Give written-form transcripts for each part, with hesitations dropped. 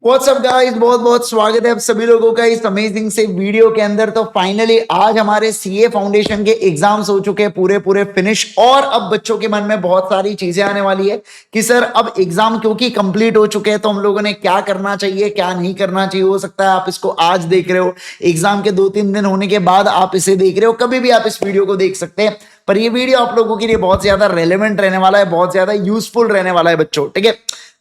WhatsApp guys, बहुत बहुत स्वागत है आप सभी लोगों का इस अमेजिंग से वीडियो के अंदर। तो फाइनली आज हमारे सीए फाउंडेशन के एग्जाम्स हो चुके हैं पूरे पूरे फिनिश। और अब बच्चों के मन में बहुत सारी चीजें आने वाली है कि सर अब एग्जाम क्योंकि कंप्लीट हो चुके हैं तो हम लोगों ने क्या करना चाहिए क्या नहीं करना चाहिए। हो सकता है आप इसको आज देख रहे हो, एग्जाम के 2-3 दिन होने के बाद आप इसे देख रहे हो, कभी भी आप इस वीडियो को देख सकते हैं। पर ये वीडियो आप लोगों के लिए बहुत ज्यादा रेलेवेंट रहने वाला है, बहुत ज्यादा यूजफुल रहने वाला है बच्चों। ठीक है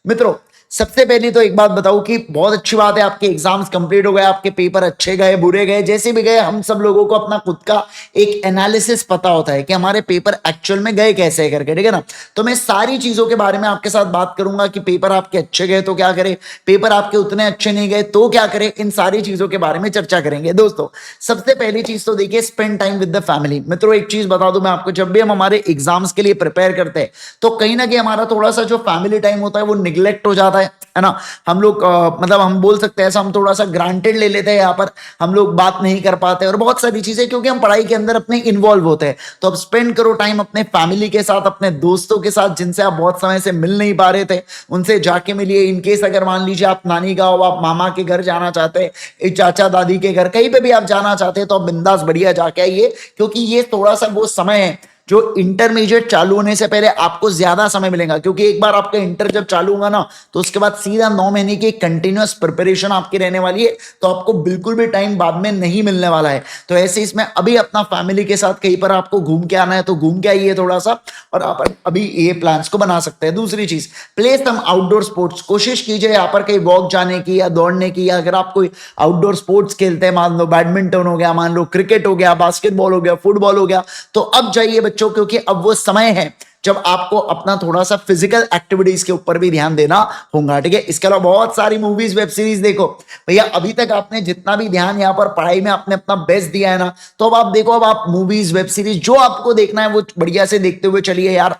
मित्रों, सबसे पहले तो एक बात बताऊं कि बहुत अच्छी बात है आपके एग्जाम्स कंप्लीट हो गए, आपके पेपर अच्छे गए बुरे गए जैसे भी गए। हम सब लोगों को अपना खुद का एक एनालिसिस पता होता है कि हमारे पेपर एक्चुअल में गए कैसे करके, ठीक है ना। तो मैं सारी चीजों के बारे में आपके साथ बात करूंगा कि पेपर आपके अच्छे गए तो क्या करें, पेपर आपके उतने अच्छे नहीं गए तो क्या करें। इन सारी चीजों के बारे में चर्चा करेंगे दोस्तों। सबसे पहली चीज तो देखिए, spend time with the family. मित्रों एक चीज बता दूं मैं आपको, जब भी हम हमारे एग्जाम्स के लिए प्रिपेयर करते हैं तो कहीं ना कहीं हमारा थोड़ा सा जो फैमिली टाइम होता है वो निग्लेक्ट हो जाता है ना। हम लोग मतलब हम बोल सकते हैं ऐसा, हम थोड़ा सा ग्रांटेड ले लेते हैं यहाँ पर, हम लोग बात नहीं कर पाते और बहुत सारी चीजें, क्योंकि हम पढ़ाई के अंदर अपने इन्वॉल्व होते हैं। तो अब स्पेंड करो टाइम अपने फैमिली के साथ, अपने दोस्तों के साथ जिनसे आप बहुत समय से मिल नहीं पा रहे थे, उनसे जाके मिलिए। इनकेस अगर मान लीजिए आप नानी गाँव, आप मामा के घर जाना चाहते हैं, चाचा दादी के घर, कहीं पे भी आप जाना चाहते हैं तो आप बिंदास बढ़िया जाके आइए, क्योंकि ये थोड़ा सा वो समय है जो इंटरमीडिएट चालू होने से पहले आपको ज्यादा समय मिलेगा। क्योंकि एक बार आपका इंटर जब चालू होगा ना तो उसके बाद सीधा 9 महीने की कंटिन्यूअस प्रिपरेशन आपकी रहने वाली है, तो आपको बिल्कुल भी टाइम बाद में नहीं मिलने वाला है। तो ऐसे इसमें अभी अपना फैमिली के साथ कहीं पर आपको घूम के आना है तो घूम के आइए थोड़ा सा, और आप अभी ये प्लान्स को बना सकते हैं। दूसरी चीज, प्ले सम आउटडोर स्पोर्ट्स। कोशिश कीजिए यहाँ पर कहीं वॉक जाने की या दौड़ने की, या अगर आप कोई आउटडोर स्पोर्ट्स खेलते हैं, मान लो बैडमिंटन हो गया, मान लो क्रिकेट हो गया, बास्केटबॉल हो गया, फुटबॉल हो गया, तो अब जाइए बच्चों, क्योंकि अब वो समय है जब आपको अपना थोड़ा सा फिजिकल एक्टिविटीज के ऊपर भी ध्यान देना होगा। ठीक है, इसके अलावा बहुत सारी मूवीज वेब सीरीज देखो भैया। अभी तक आपने जितना भी ध्यान यहाँ पर पढ़ाई में आपने अपना बेस्ट दिया है ना, तो अब आप देखो, अब आप मूवीज वेब सीरीज जो आपको देखना है वो बढ़िया से देखते हुए चलिए यार,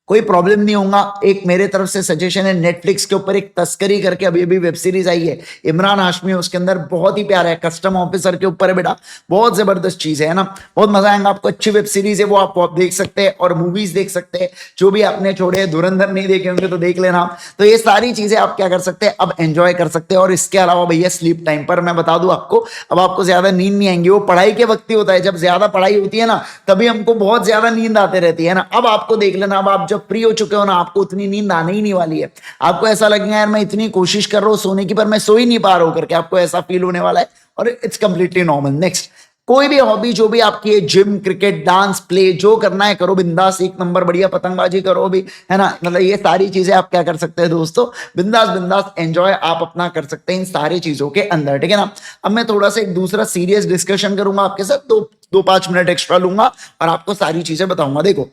कोई प्रॉब्लम नहीं होगा। एक मेरे तरफ से सजेशन है, नेटफ्लिक्स के ऊपर एक तस्करी करके अभी अभी वेब सीरीज आई है, इमरान हाशमी है उसके अंदर, बहुत ही प्यारा है, कस्टम ऑफिसर के ऊपर है बेटा, बहुत जबरदस्त चीज है ना, बहुत मजा आएगा आपको। अच्छी वेब सीरीज है वो, आप देख सकते हैं और मूवीज देख सकते हैं जो भी आपने छोड़े। धुरंधर नहीं देखे होंगे तो देख लेना। तो ये सारी चीजें आप क्या कर सकते हैं, अब एंजॉय कर सकते हैं। और इसके अलावा भैया स्लीप टाइम पर मैं बता दूं आपको, अब आपको ज्यादा नींद नहीं आएंगी, वो पढ़ाई के वक्त ही होता है। जब ज्यादा पढ़ाई होती है ना तभी हमको बहुत ज्यादा नींद आते रहती है ना। अब आपको देख लेना, अब आप जब फ्री हो चुके हो ना, आपको उतनी नींद आने ही नहीं वाली है। आपको ऐसा लगेगा यार मैं इतनी कोशिश कर रहा हूं सोने की पर मैं सो ही नहीं पा रहा हूं करके, आपको ऐसा फील होने वाला है। और इट्स कंप्लीटली नॉर्मल। नेक्स्ट, कोई भी हॉबी जो भी आपकी है, जिम, क्रिकेट, डांस, प्ले, जो करना है करो बिंदास, एक नंबर बढ़िया, पतंगबाजी करो भी, है ना। मतलब ये सारी चीजें आप क्या कर सकते हैं दोस्तों, बिंदास बिंदास एंजॉय आप अपना कर सकते हैं इन सारी चीजों के अंदर। ठीक है ना। अब मैं थोड़ा सा एक दूसरा सीरियस डिस्कशन करूंगा आपके साथ, 2-5 मिनट एक्स्ट्रा लूंगा और आपको सारी चीजें बताऊंगा। देखो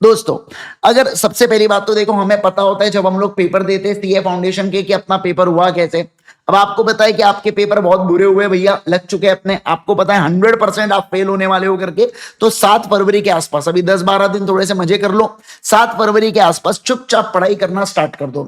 दोस्तों, अगर सबसे पहली बात तो देखो, हमें पता होता है जब हम लोग पेपर देते हैं सीए फाउंडेशन के कि अपना पेपर हुआ कैसे। अब आपको पता है कि आपके पेपर बहुत बुरे हुए भैया, लग चुके हैं अपने, आपको पता है 100% आप फेल होने वाले हो करके। तो 7 फरवरी के आसपास, अभी 10-12 दिन थोड़े से मजे कर लो, 7 फरवरी के आसपास चुपचाप पढ़ाई करना स्टार्ट कर दो।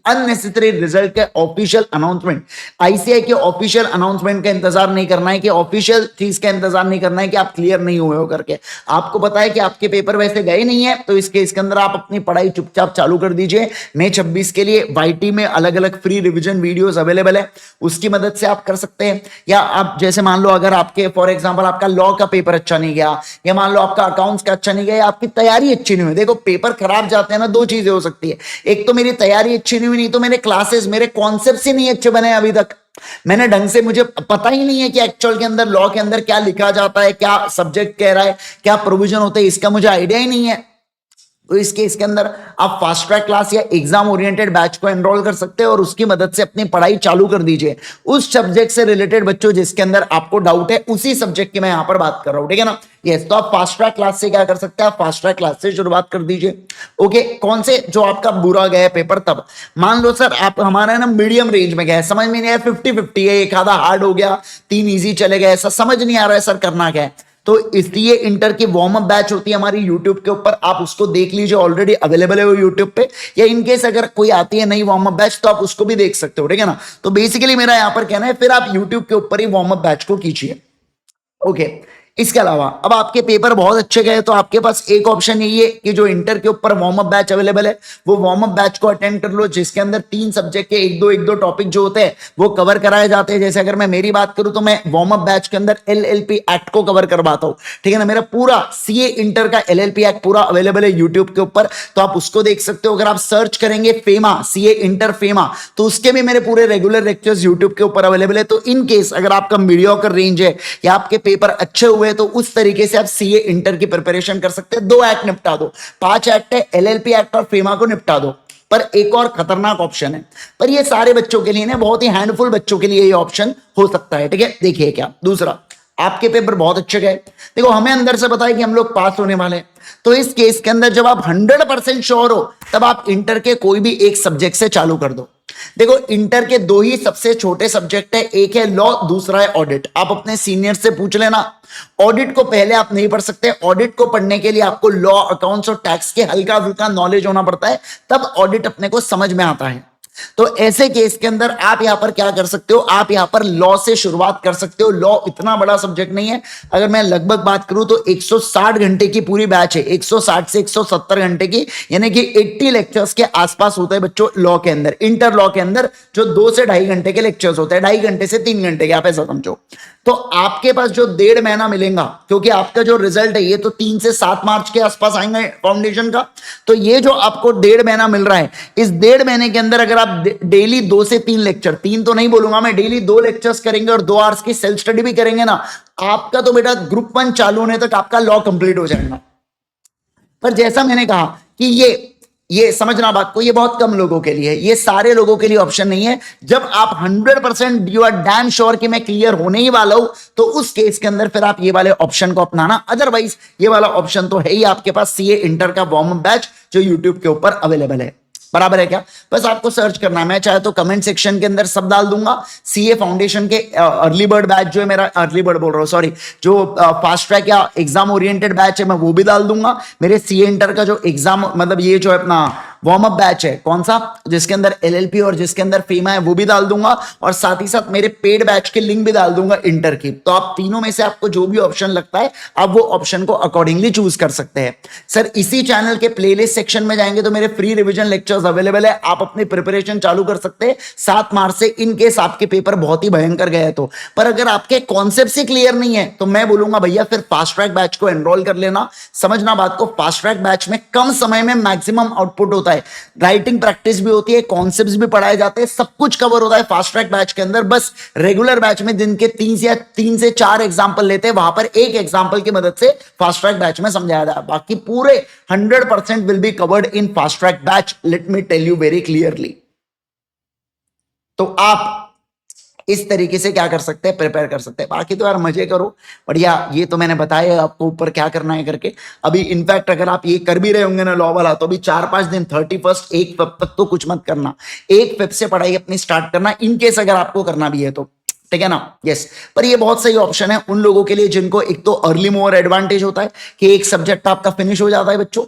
अननेसेसरी रिजल्ट के ऑफिशियल अनाउंसमेंट, आईसीआई के ऑफिशियल अनाउंसमेंट का इंतजार नहीं करना है, कि ऑफिशियल चीज का इंतजार नहीं करना है कि आप क्लियर नहीं हुए हो करके। आपको पता है कि आपके पेपर वैसे गए नहीं है, तो इसके इसके अंदर आप अपनी पढ़ाई चुपचाप चालू कर दीजिए। मई 26 के लिए वाईटी में अलग अलग फ्री रिवीजन वीडियोस अवेलेबल है, उसकी मदद से आप कर सकते हैं। या आप जैसे मान लो अगर आपके फॉर एग्जांपल आपका लॉ का पेपर अच्छा नहीं गया, या मान लो आपका अकाउंट्स का अच्छा नहीं गया, या आपकी तैयारी अच्छी नहीं हुई। देखो पेपर खराब जाते हैं ना, दो चीजें हो सकती है, एक तो मेरी तैयारी अच्छी नहीं हुई, नहीं तो मेरे क्लासेस, मेरे कॉन्सेप्ट ही नहीं अच्छे बने अभी तक, मैंने ढंग से, मुझे पता ही नहीं है कि एक्चुअल के अंदर लॉ के अंदर क्या लिखा जाता है, क्या सब्जेक्ट कह रहा है, क्या प्रोविजन होते हैं, इसका मुझे आइडिया ही नहीं है। तो इसके अंदर आप फास्ट ट्रैक क्लास या एग्जाम ओरिएंटेड बैच को एनरोल कर सकते हैं और उसकी मदद से अपनी पढ़ाई चालू कर दीजिए। उस सब्जेक्ट से रिलेटेड बच्चों जिसके अंदर आपको डाउट है, उसी सब्जेक्ट की मैं यहां पर बात कर रहा हूं, ठीक है ना। यस, तो आप फास्ट ट्रैक क्लास से क्या कर सकते हैं, आप फास्ट ट्रैक क्लास से शुरुआत कर दीजिए। ओके, कौन से जो आपका बुरा गया पेपर, तब मान लो सर आप हमारा ना मीडियम रेंज में गया, समझ में नहीं आया, 50-50 है, एक आधा हार्ड हो गया, 3 इजी चले गए, ऐसा समझ नहीं आ रहा है सर करना क्या है। तो इसलिए इंटर की वार्म अप बैच होती है हमारी यूट्यूब के ऊपर, आप उसको देख लीजिए, ऑलरेडी अवेलेबल है वो यूट्यूब पे। या इनकेस अगर कोई आती है नई वार्म अप बैच तो आप उसको भी देख सकते हो, ठीक है ना। तो बेसिकली मेरा यहां पर कहना है फिर आप यूट्यूब के ऊपर ही वार्म अप बैच को कीजिए। ओके, इसके अलावा अब आपके पेपर बहुत अच्छे गए तो आपके पास एक ऑप्शन यही है कि जो इंटर के ऊपर वार्म अप बैच अवेलेबल है वो वार्म अप बैच को अटेंड कर लो, जिसके अंदर 3 सब्जेक्ट के एक दो टॉपिक जो होते हैं वो कवर कराए जाते हैं। जैसे अगर मैं मेरी बात करूं तो मैं वार्म अप बैच के अंदर एलएलपी एक्ट को कवर करवाता हूं, ठीक है ना। मेरा पूरा सीए इंटर का एलएलपी एक्ट पूरा अवेलेबल है यूट्यूब के ऊपर, तो आप उसको देख सकते हो। अगर आप सर्च करेंगे फेमा, सीए इंटर फेमा, तो उसके भी मेरे पूरे रेगुलर लेक्चर्स यूट्यूब के ऊपर अवेलेबल है। तो इन केस अगर आपका मीडियोकर रेंज है या आपके पेपर अच्छे हुए तो उस तरीके से आप सीए इंटर की प्रिपरेशन कर सकते हैं। 2 एक्ट निपटा दो, 5 एक्ट है, एलएलपी एक्ट और फेमा को निपटा दो। पर एक और खतरनाक ऑप्शन है, पर ये सारे बच्चों के लिए ना, बहुत ही हैंडफुल बच्चों के लिए ये ऑप्शन हो सकता है, ठीक है। देखिए क्या दूसरा, आपके पेपर बहुत अच्छे गए, देखो हमें अंदर से पता है कि हम लोग पास होने वाले हैं, तो इस केस के अंदर जब आप 100% श्योर हो तब आप इंटर के कोई भी एक सब्जेक्ट से चालू कर दो। देखो इंटर के 2 ही सबसे छोटे सब्जेक्ट है, एक है लॉ, दूसरा है ऑडिट। आप अपने सीनियर से पूछ लेना, ऑडिट को पहले आप नहीं पढ़ सकते। ऑडिट को पढ़ने के लिए आपको लॉ, अकाउंट्स और टैक्स के हल्का फुल्का नॉलेज होना पड़ता है, तब ऑडिट अपने को समझ में आता है। तो ऐसे केस के अंदर आप यहां पर क्या कर सकते हो, आप यहां पर लॉ से शुरुआत कर सकते हो। लॉ इतना बड़ा सब्जेक्ट नहीं है, अगर मैं लगभग बात करूं तो 160 घंटे की पूरी बैच है, 160 से 170 घंटे की, यानी कि 80 लेक्चर्स के आसपास होते हैं बच्चों लॉ के अंदर। इंटर लॉ के अंदर जो 2 से 2.5 घंटे के लेक्चर्स होते हैं, 2.5 घंटे से 3 घंटे के, आप ऐसा समझो। तो आपके पास जो 1.5 महीना मिलेगा, क्योंकि आपका जो रिजल्ट है ये तो 3 से 7 मार्च के आसपास आएंगे फाउंडेशन का, तो ये जो आपको 1.5 महीना मिल रहा है, इस 1.5 महीने के अंदर अगर आप डेली 2 से 3 लेक्चर, 3 तो नहीं बोलूंगा मैं, डेली 2 लेक्चर्स करेंगे और 2 आवर्स की सेल्फ स्टडी भी करेंगे ना, आपका तो बेटा ग्रुप 1 चालू होने तक आपका लॉ कंप्लीट हो जाएगा। पर जैसा मैंने कहा कि ये समझना बात को, ये बहुत कम लोगों के लिए, ये सारे लोगों के लिए ऑप्शन नहीं है। जब आप 100% यू आर डैम श्योर कि मैं क्लियर होने ही वाला हूं, तो उस केस के अंदर फिर आप ये वाले ऑप्शन को अपनाना। अदरवाइज ये वाला ऑप्शन तो है ही आपके पास, सीए इंटर का वार्म अप बैच जो यूट्यूब के ऊपर अवेलेबल है। बराबर है क्या? बस आपको सर्च करना है, मैं चाहे तो कमेंट सेक्शन के अंदर सब डाल दूंगा। सीए फाउंडेशन के अर्ली बर्ड बैच जो है मेरा, अर्ली बर्ड बोल रहा हूं सॉरी, जो फास्ट ट्रैक या एग्जाम ओरिएंटेड बैच है मैं वो भी डाल दूंगा। मेरे सीए इंटर का जो एग्जाम, मतलब ये जो है अपना वार्म अप बैच है, कौन सा, जिसके अंदर एलएलपी और जिसके अंदर फेमा है, वो भी डाल दूंगा। और साथ ही साथ मेरे पेड बैच के लिंक भी डाल दूंगा इंटर की। तो आप तीनों में से आपको जो भी ऑप्शन लगता है आप वो ऑप्शन को अकॉर्डिंगली चूज कर सकते हैं। सर इसी चैनल के प्लेलिस्ट सेक्शन में जाएंगे तो मेरे फ्री रिवीजन लेक्चर्स अवेलेबल है, आप अपनी प्रिपरेशन चालू कर सकते हैं 7 मार्च से, इन केस आपके पेपर बहुत ही भयंकर गए तो। पर अगर आपके कॉन्सेप्ट ही क्लियर नहीं है तो मैं बोलूंगा भैया फिर फास्ट ट्रैक बैच को एनरोल कर लेना। समझना बात को, फास्ट ट्रैक बैच में कम समय में मैक्सिमम आउटपुट होता है, राइटिंग प्रैक्टिस भी होती है, कॉन्सेप्ट्स भी पढ़ाए जाते हैं, सब कुछ कवर होता है फास्ट ट्रैक बैच के अंदर। बस रेगुलर बैच में दिन के 3 से 4 एग्जांपल लेते हैं, वहां पर एक एग्जांपल की मदद से फास्ट ट्रैक बैच में समझाया जाए। बाकी पूरे 100% will be covered in fast track batch, let me tell you very clearly. तो आप इस तरीके से क्या कर सकते हैं, प्रिपेयर कर सकते हैं। बाकी तो यार मजे करो, बढ़िया। ये तो मैंने बताया आपको ऊपर क्या करना है करके। अभी इनफैक्ट अगर आप ये कर भी रहे होंगे ना लॉ वाला, तो अभी 4-5 दिन 31 1 फेब तक तो कुछ मत करना, 1 फेब से पढ़ाई अपनी स्टार्ट करना, इनकेस अगर आपको करना भी है तो, ठीक है ना। यस, पर ये बहुत सही ऑप्शन है उन लोगों के लिए जिनको एक तो अर्ली मूवर एडवांटेज होता है कि एक सब्जेक्ट आपका फिनिश हो जाता है बच्चों,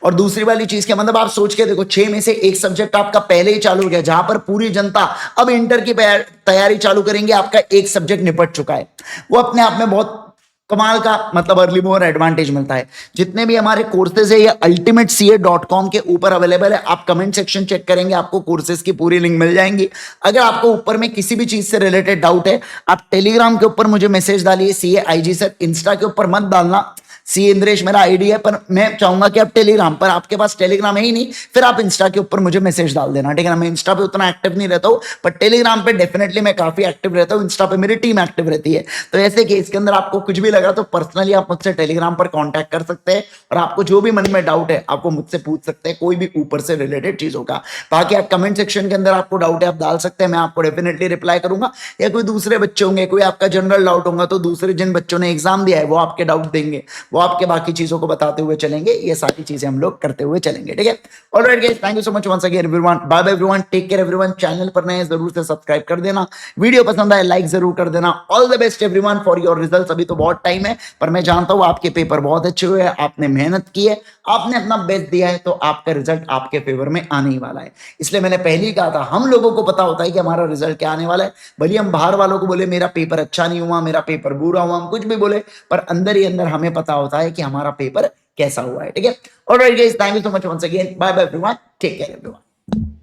और दूसरी वाली चीज क्या, मतलब आप सोच के देखो 6 में से एक सब्जेक्ट आपका पहले ही चालू हो गया, जहां पर पूरी जनता अब इंटर की तैयारी चालू करेंगे, आपका एक सब्जेक्ट निपट चुका है। वो अपने आप में बहुत कमाल का, मतलब अर्ली मूवर एडवांटेज मिलता है। जितने भी हमारे कोर्सेज है ये ultimatecA.com के ऊपर अवेलेबल है, आप कमेंट सेक्शन चेक करेंगे आपको कोर्सेज की पूरी लिंक मिल जाएंगी। अगर आपको ऊपर में किसी भी चीज से रिलेटेड डाउट है, आप टेलीग्राम के ऊपर मुझे मैसेज डालिए, CA IG सर। इंस्टा के ऊपर मत डालना, सी इंद्रेश मेरा आईडी है, पर मैं चाहूंगा कि आप टेलीग्राम पर, आपके पास टेलीग्राम है ही नहीं, फिर आप इंस्टा के ऊपर मुझे मैसेज डाल देना, ठीक है ना। मैं इंस्टा पे उतना एक्टिव नहीं रहता हूं, पर टेलीग्राम पे डेफिनेटली मैं काफी एक्टिव रहता हूं। इंस्टा पे मेरी टीम एक्टिव रहती है। तो ऐसे केस के अंदर आपको कुछ भी लगा तो पर्सनली आप मुझसे टेलीग्राम पर कॉन्टैक्ट कर सकते हैं, और आपको जो भी मन में डाउट है आपको मुझसे पूछ सकते हैं, कोई भी ऊपर से रिलेटेड चीजों का। बाकी आप कमेंट सेक्शन के अंदर आपको डाउट है आप डाल सकते हैं, मैं आपको डेफिनेटली रिप्लाई करूंगा। या कोई दूसरे बच्चे होंगे, कोई आपका जनरल डाउट होगा, तो दूसरे जिन बच्चों ने एग्जाम दिया है वो आपके डाउट देंगे, वो आपके बाकी चीजों को बताते हुए चलेंगे, ये सारी चीजें हम लोग करते हुए चलेंगे, ठीक है। Alright guys, thank you so much once again everyone, bye bye everyone, take care everyone. Channel पर नए जरूर से सब्सक्राइब कर देना, वीडियो पसंद आए लाइक जरूर कर देना। All the best everyone for your results. अभी तो बहुत टाइम है, पर मैं जानता हूं आपके पेपर बहुत अच्छे हुए हैं, आपने मेहनत की है, आपने अपना बेस्ट दिया है, तो आपका रिजल्ट आपके फेवर में आने ही वाला है। इसलिए मैंने पहले ही कहा था, हम लोगों को पता होता है कि हमारा रिजल्ट क्या आने वाला है। भले हम बाहर वालों को बोले मेरा पेपर अच्छा नहीं हुआ, मेरा पेपर बुरा हुआ, हम कुछ भी बोले, पर अंदर ही अंदर हमें पता होता है कि हमारा पेपर कैसा हुआ है, ठीक है। Alright guys, thank you so much once again, bye bye everyone, take care everyone.